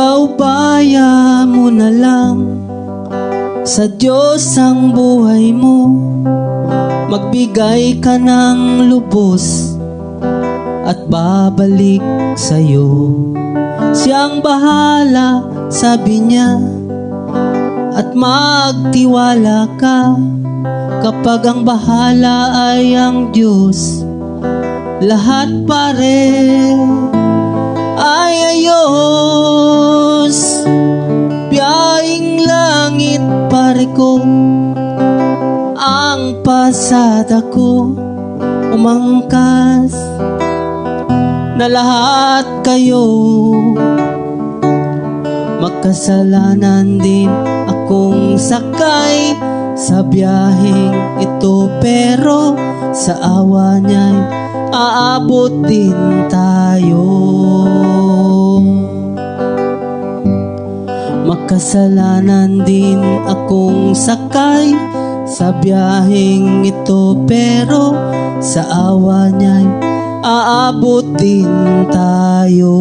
Ipaubaya mo na lang sa Diyos ang buhay mo. Magbigay ka ng lubos at babalik sa'yo. Siyang bahala, sabi niya, at magtiwala ka. Kapag ang bahala ay ang Diyos, lahat pare ay ayos. Biyahing langit pare ko, ang pasada ko umangkas na lahat kayo magkasalanan din akong sakay sa biyaheng ito, pero sa awa niya'y aabot din tayo. Makasalanan din akong sakay sa biyaheng ito, pero sa awa niya'y aabot din tayo.